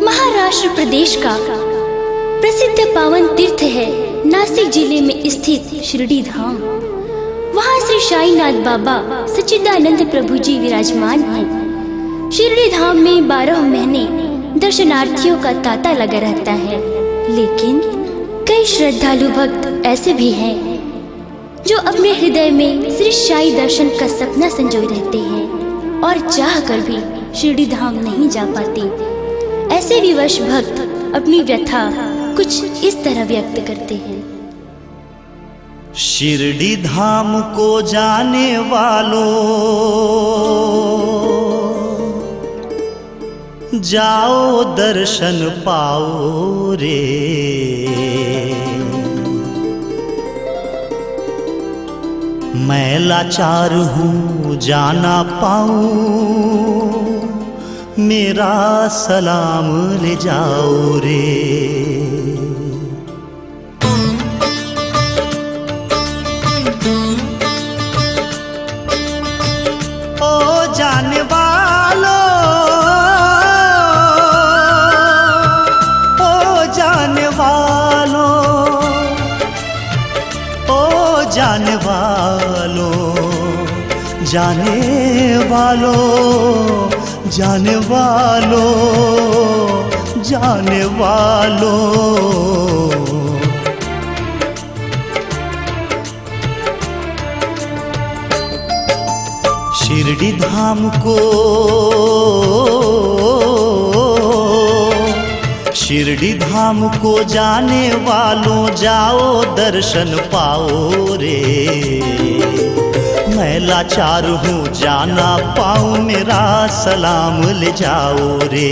महाराष्ट्र प्रदेश का प्रसिद्ध पावन तीर्थ है नासिक जिले में स्थित शिरडी धाम। वहाँ श्री साईनाथ बाबा सच्चिदानंद प्रभु जी विराजमान हैं। शिरडी धाम में 12 महीने दर्शनार्थियों का तांता लगा रहता है, लेकिन कई श्रद्धालु भक्त ऐसे भी हैं जो अपने हृदय में श्री साई दर्शन का सपना संजोए रहते हैं और चाह कर भी शिरडी धाम नहीं जा पाते। ऐसे विवश भक्त अपनी व्यथा कुछ इस तरह व्यक्त करते हैं। शिरडी धाम को जाने वालों, जाओ दर्शन पाओ रे। मैं लाचार हूँ जाना पाऊँ, मेरा सलाम ले जाओ रे। ओ जाने वालों, ओ जाने वालों, ओ जाने वालों, जाने वालों, जाने वालों, जाने वालों। शिरडी धाम को, शिरडी धाम को जाने वालों, जाओ दर्शन पाओ रे। मैं लाचार हूँ जाना पाऊँ, मेरा सलाम ले जाओ रे।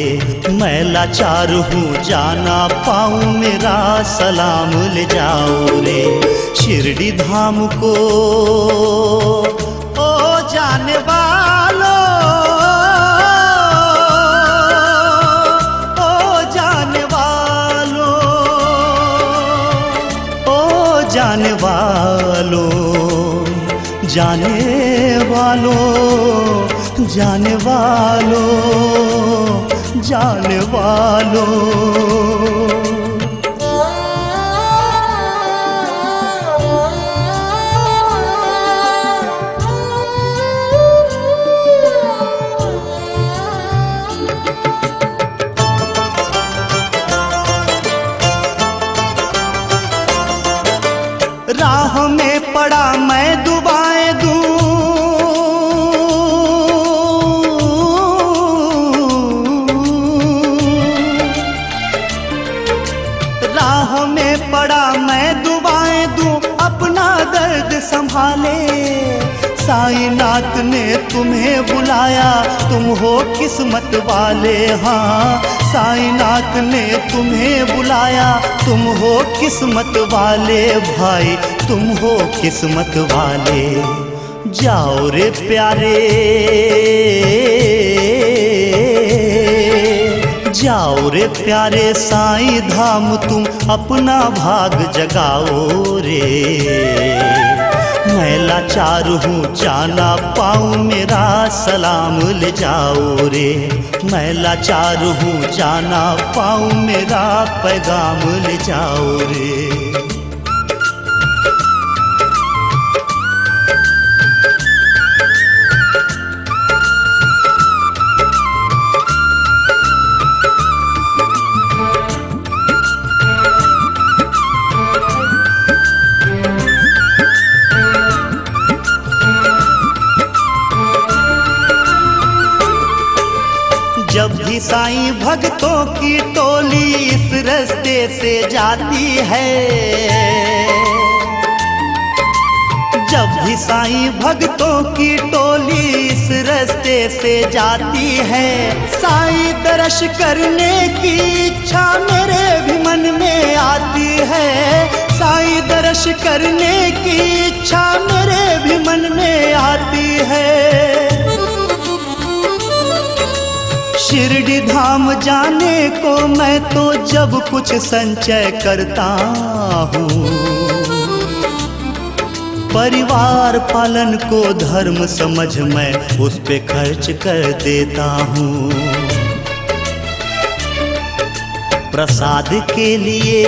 मैं लाचार हूँ जाना पाऊँ, मेरा सलाम ले जाओ रे। शिरडी धाम को ओ जाने वालों, ओ जाने वालों, ओ जाने वालों, जाने वालों, जाने वालों, जाने वालों। राह में पड़ा मैं दुआएं दूं, राह में पड़ा मैं दुआएं दूं, अपना दर्द संभाले। साईनाथ ने तुम्हें बुलाया, तुम हो किस्मत वाले। हाँ, साईनाथ ने तुम्हें बुलाया, तुम हो किस्मत वाले भाई, तुम हो किस्मत वाले। जाओ रे प्यारे, जाओ रे प्यारे साईं धाम, तुम अपना भाग जगाओ रे। मैं लाचार हूँ जाना पाऊँ, मेरा सलाम ले जाओ रे। मैं लाचार हूँ जाना पाऊँ, मेरा पैगाम ले जाओ रे। जब भी साईं भक्तों की टोली इस रास्ते से जाती है, जब भी साईं भक्तों की टोली इस रास्ते से जाती है, साईं दर्श करने की इच्छा मेरे भी मन में आती है। साईं दर्श करने की इच्छा मेरे भी मन में आती है। शिरडी धाम जाने को मैं तो जब कुछ संचय करता हूँ, परिवार पालन को धर्म समझ मैं उस पे खर्च कर देता हूँ। प्रसाद के लिए,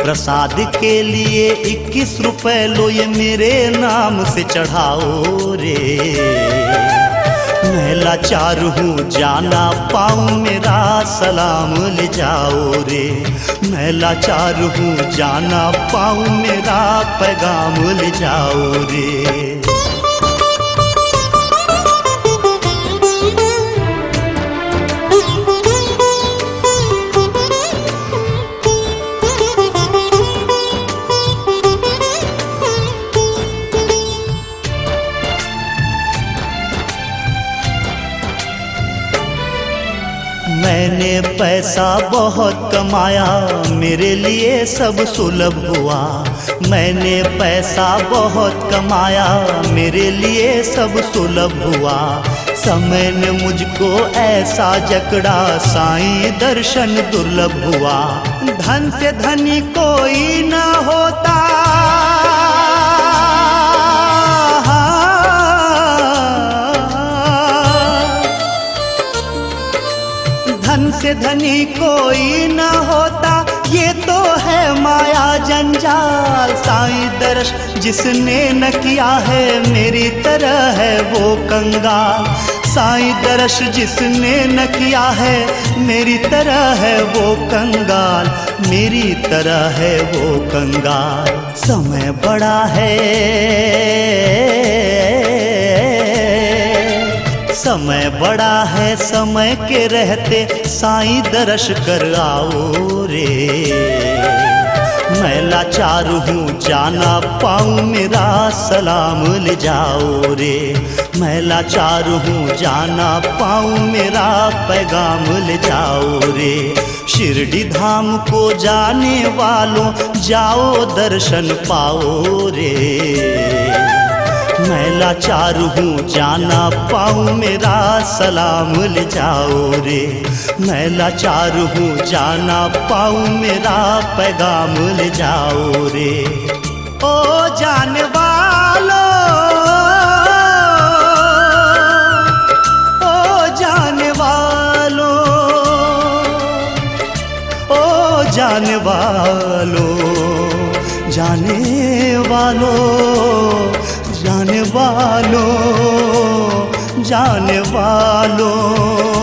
प्रसाद के लिए 21 रुपए लो ये मेरे नाम से चढ़ाओ रे। मैं लाचार हूँ जाना पाऊँ मेरा सलाम ले जाओ रे। मैं लाचार हूँ जाना पाऊँ मेरा पैगाम ले जाओ रे। मैंने पैसा बहुत कमाया मेरे लिए सब सुलभ हुआ। मैंने पैसा बहुत कमाया मेरे लिए सब सुलभ हुआ। समय ने मुझको ऐसा जकड़ा साईं दर्शन दुर्लभ हुआ। धन से धनी कोई ना होता, धन से धनी कोई न होता, ये तो है माया जंजाल। साईं दर्श जिसने न किया है मेरी तरह है वो कंगाल। साईं दर्श जिसने न किया है मेरी तरह है वो कंगाल, मेरी तरह है वो कंगाल। समय बड़ा है, समय बड़ा है, समय के रहते साईं दर्श कर आओ रे। मैं लाचार हूँ जाना पाऊँ मेरा सलाम ले जाओ रे। मैं लाचार हूँ जाना पाऊँ मेरा पैगाम ले जाओ रे। शिरडी धाम को जाने वालों जाओ दर्शन पाओ रे। मैं लाचार हूँ जाना पाऊँ मेरा सलाम ले जाओ रे। मैं लाचार हूँ जाना पाऊँ मेरा पैगाम ले जाओ रे। ओ जाने वालों, ओ जाने वालों, ओ जाने वालों, जाने वालों, जाने वालों, जाने वालों।